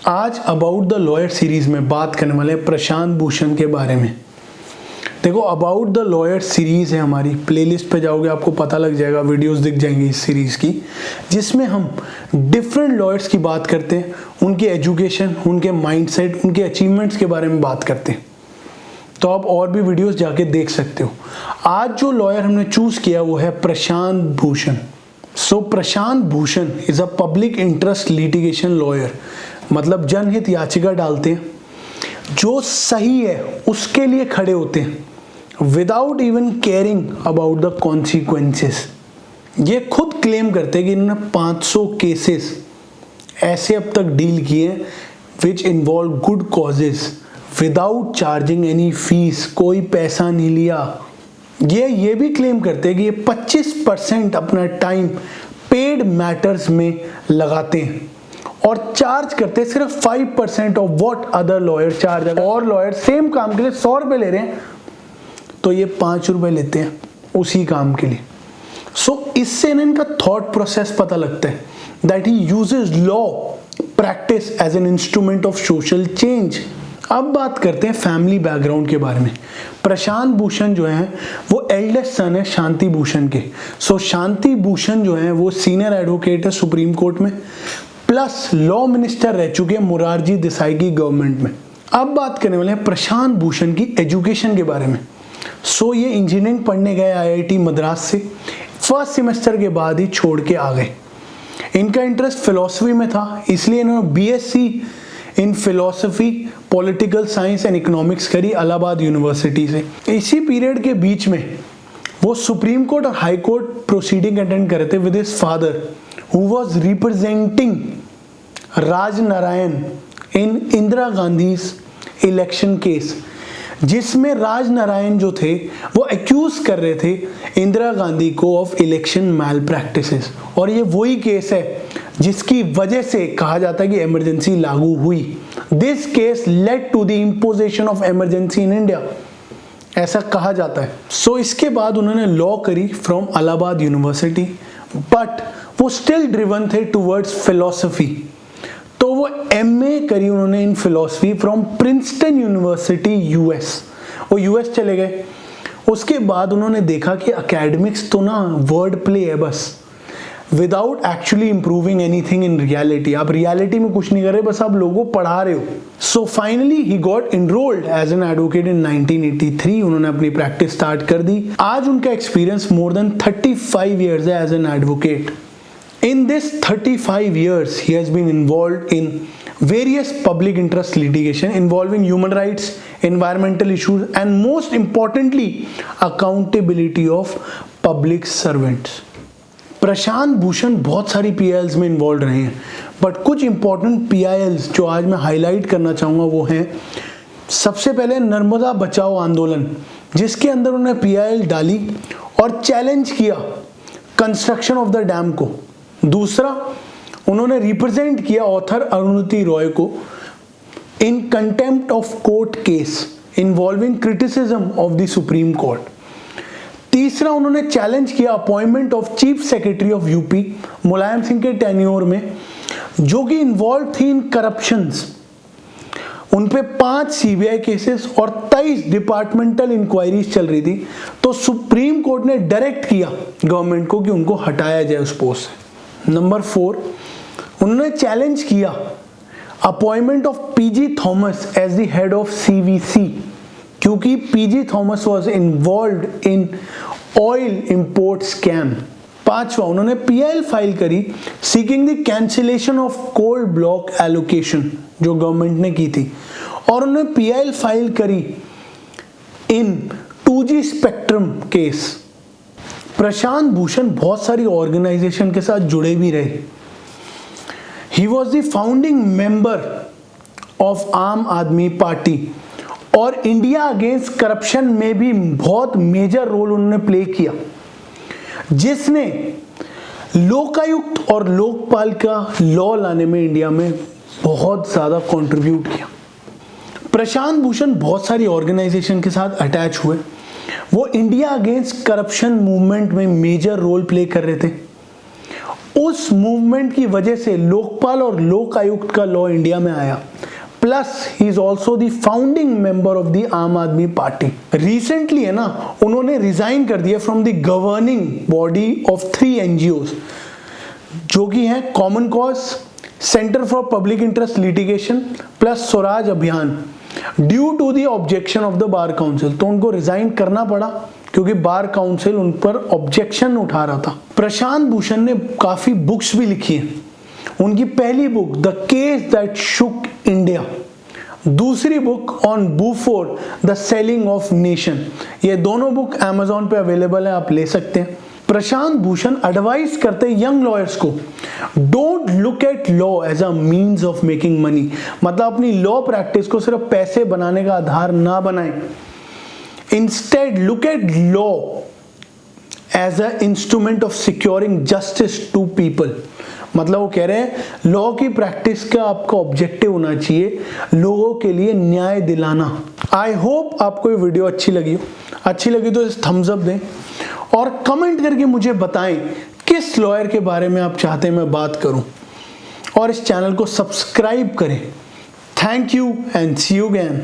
आज about the lawyer series में बात करने वाले हैं प्रशांत भूषण के बारे में। देखो, अबाउट द लॉयर सीरीज है हमारी, प्लेलिस्ट पे जाओगे आपको पता लग जाएगा, वीडियोस दिख जाएंगी इस सीरीज की, जिसमें हम डिफरेंट लॉयर्स की बात करते हैं, उनकी एजुकेशन, उनके माइंडसेट, उनके अचीवमेंट्स के बारे में बात करते हैं। तो आप और भी वीडियोस जाके देख सकते हो। आज जो लॉयर हमने चूज किया वो है Prashant Bhushan. So Prashant Bhushan is a public interest litigation lawyer, मतलब जनहित याचिका डालते हैं, जो सही है उसके लिए खड़े होते हैं without even caring about the consequences. ये खुद क्लेम करते हैं कि इन्होंने 500 केसेस ऐसे अब तक डील किए which involve good causes without charging any fees, कोई पैसा नहीं लिया। ये भी क्लेम करते हैं कि ये 25% अपना टाइम पेड मैटर्स में लगाते हैं और चार्ज करते हैं सिर्फ 5% of what other lawyer charge. और लॉयर सेम काम के लिए 100 रुपए ले रहे हैं तो ये 5 रुपए लेते हैं उसी काम के लिए। सो इससे इनका थॉट प्रोसेस पता लगता है that he uses law practice as an instrument of social change. अब बात करते हैं फैमिली बैकग्राउंड के बारे में। प्रशांत भूषण जो है वो एल्डेस्ट सन है शांति भूषण के। सो शांति भूषण जो है वो सीनियर एडवोकेट है सुप्रीम कोर्ट में, प्लस लॉ मिनिस्टर रह चुके हैं मोरारजी देसाई की गवर्नमेंट में। अब बात करने वाले हैं प्रशांत भूषण की एजुकेशन के बारे में। सो ये इंजीनियरिंग पढ़ने गए IIT मद्रास से, फर्स्ट सेमेस्टर के बाद ही छोड़ के आ गए। इनका इंटरेस्ट फिलॉसफी में था, इसलिए इन्होंने BSc in philosophy, political science and economics करी इलाहाबाद यूनिवर्सिटी से। इसी पीरियड के बीच में वो सुप्रीम कोर्ट और हाई कोर्ट प्रोसीडिंग अटेंड कर रहे थे with his father who was representing Rajnarayan in Indira Gandhi's election case, जिसमें राजनारायण जो थे वो एक्यूज कर रहे थे इंदिरा गांधी को ऑफ इलेक्शन मैल प्रैक्टिसेस। और ये वही केस है जिसकी वजह से कहा जाता है कि इमरजेंसी लागू हुई। This case led to the imposition of emergency in India, ऐसा कहा जाता है। सो इसके बाद उन्होंने लॉ करी फ्रॉम इलाहाबाद यूनिवर्सिटी, बट वो स्टिल ड्रिवन थे टुवर्ड्स फिलोसफी। तो वो MA करी उन्होंने इन philosophy from Princeton university US। वो US चले गए। उसके बाद उन्होंने देखा कि एकेडमिक्स तो ना वर्ड प्ले है बस, without actually improving anything in reality. आप रियलिटी में कुछ नहीं कर रहे, बस आप लोगों को पढ़ा रहे हो। So finally he got enrolled as an advocate in 1983। उन्होंने अपनी प्रैक्टिस स्टार्ट कर दी। आज उनका एक्सपीरियंस मोर देन 35 years है as an advocate. In this 35 years, he has been involved in various public interest litigation involving human rights, environmental issues, and most importantly, accountability of public servants. प्रशांत भूषण बहुत सारी PILs में involve रहे हैं, but कुछ important PILs जो आज मैं highlight करना चाहूँगा वो हैं, सबसे पहले नर्मदा बचाओ आंदोलन, जिसके अंदर उन्होंने PIL डाली और चैलेंज किया कंस्ट्रक्शन ऑफ द डैम को। दूसरा, उन्होंने रिप्रेजेंट किया ऑथर अरुंधति रॉय को इन contempt of court case involving criticism of the supreme court. तीसरा, उन्होंने चैलेंज किया appointment of chief secretary of UP Mulayam Singh के टेन्योर में, जो कि इन्वॉल्व थी इन करप्शंस। उन पे 5 CBI केसेस और 23 डिपार्टमेंटल इंक्वायरीज चल रही थी। तो सुप्रीम कोर्ट ने डायरेक्ट किया गवर्नमेंट को कि उनको हटाया जाए उस पोस्ट से। नंबर 4, उन्होंने चैलेंज किया appointment of PG Thomas as the head of CVC, क्योंकि PG Thomas was involved in oil import scam. 5वां, उन्होंने PIL फाइल करी seeking the cancellation of coal block allocation जो गवर्नमेंट ने की थी, और उन्होंने PIL फाइल करी in 2G spectrum case. Prashant Bhushan बहुत सारी ऑर्गेनाइजेशन के साथ जुड़े भी रहे। He was the founding member of Aam Aadmi party और इंडिया अगेंस्ट करप्शन में भी बहुत मेजर रोल उन्होंने प्ले किया, जिसने लोकायुक्त और लोकपाल का लॉ लाने में इंडिया में बहुत ज्यादा कंट्रीब्यूट किया। प्रशांत भूषण बहुत सारी ऑर्गेनाइजेशन के साथ अटैच हुए। वो इंडिया अगेंस्ट करप्शन मूवमेंट में मेजर रोल प्ले कर रहे थे। उस मूवमेंट की वजह से लोकपाल और लोक आयुक्त का लॉ इंडिया में आया। Plus he is also the founding member of the आम आदमी पार्टी। रिसेंटली है ना, उन्होंने रिजाइन कर दिया from the governing body of 3 NGOs जो कि है common cause, centre for public interest litigation plus Swaraj Abhiyan, due to the objection of the bar council. तो उनको रिजाइन करना पड़ा क्योंकि बार काउंसिल उन पर ऑब्जेक्शन उठा रहा था। प्रशांत भूषण ने काफी बुक्स भी लिखी हैं। उनकी पहली book the case that shook India, दूसरी book on Bofors the selling of nation. ये दोनों बुक Amazon पे अवेलेबल है, आप ले सकते हैं। प्रशांत भूषण एडवाइस करते हैं यंग लॉयर्स को, don't look at law as a means of making money. मतलब अपनी लॉ प्रैक्टिस को सिर्फ पैसे बनाने का आधार ना बनाएं। Instead look at law as a instrument of securing justice to people. मतलब वो कह रहे हैं लॉ की प्रैक्टिस का आपका ऑब्जेक्टिव होना चाहिए लोगों के लिए न्याय दिलाना। आई होप आपको ये वीडियो अच्छी लगी हो। अच्छी लगी तो इस थम्स अप दें और कमेंट करके मुझे बताएं किस लॉयर के बारे में आप चाहते हैं मैं बात करूं, और इस चैनल को सब्सक्राइब करें। Thank you and see you again.